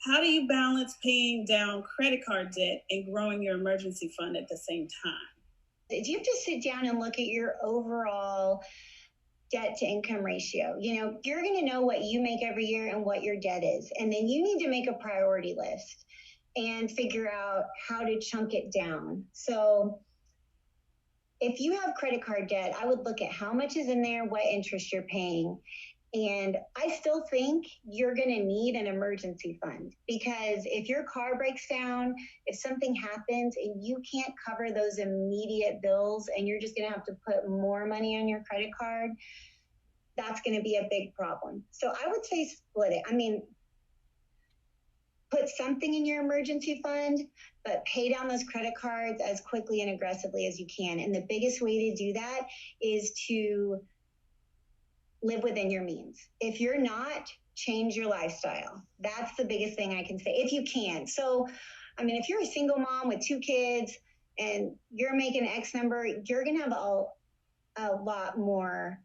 How do you balance paying down credit card debt and growing your emergency fund at the same time? You have to sit down and look at your overall debt to income ratio. You're going to know what you make every year and what your debt is. And then you need to make a priority list and figure out how to chunk it down. So if you have credit card debt, I would look at how much is in there, what interest you're paying. And I still think you're going to need an emergency fund, because if your car breaks down, if something happens and you can't cover those immediate bills and you're just going to have to put more money on your credit card, that's going to be a big problem. So I would say split it. Put something in your emergency fund, but pay down those credit cards as quickly and aggressively as you can. And the biggest way to do that is to live within your means. If you're not, change your lifestyle. That's the biggest thing I can say, if you can. So, if you're a single mom with 2 kids and you're making X number, you're going to have a lot more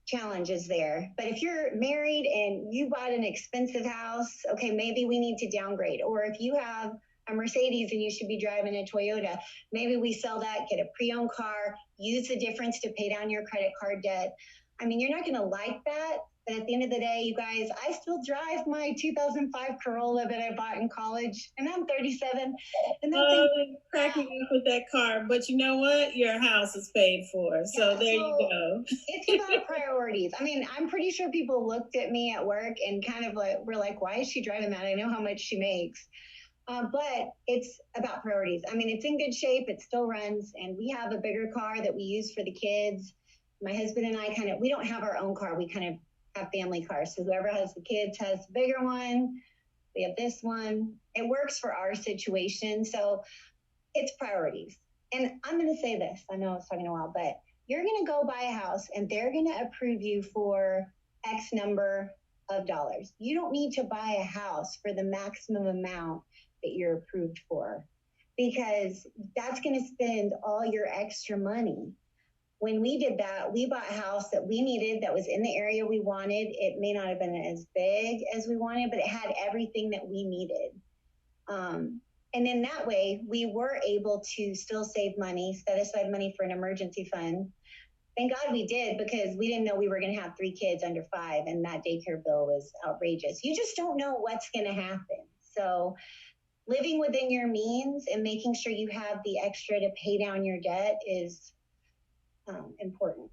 challenges there. But if you're married and you bought an expensive house, okay, maybe we need to downgrade. Or if you have a Mercedes and you should be driving a Toyota, maybe we sell that, get a pre-owned car, use the difference to pay down your credit card debt. You're not going to like that, but at the end of the day, you guys, I still drive my 2005 Corolla that I bought in college, and I'm 37. And that thing, cracking up with that car, but you know what? Your house is paid for, so there you go. It's about priorities. I'm pretty sure people looked at me at work and kind of were like, why is she driving that? I know how much she makes. But it's about priorities. It's in good shape. It still runs, and we have a bigger car that we use for the kids. My husband and I we don't have our own car. We kind of have family cars. So whoever has the kids has the bigger one. We have this one. It works for our situation. So it's priorities. And I'm going to say this. I know I was talking a while, but you're going to go buy a house and they're going to approve you for X number of dollars. You don't need to buy a house for the maximum amount that you're approved for, because that's going to spend all your extra money. When we did that, we bought a house that we needed, that was in the area we wanted. It may not have been as big as we wanted, but it had everything that we needed. And then that way, we were able to still save money, set aside money for an emergency fund. Thank God we did, because we didn't know we were going to have 3 kids under 5, and that daycare bill was outrageous. You just don't know what's going to happen. So living within your means and making sure you have the extra to pay down your debt is important.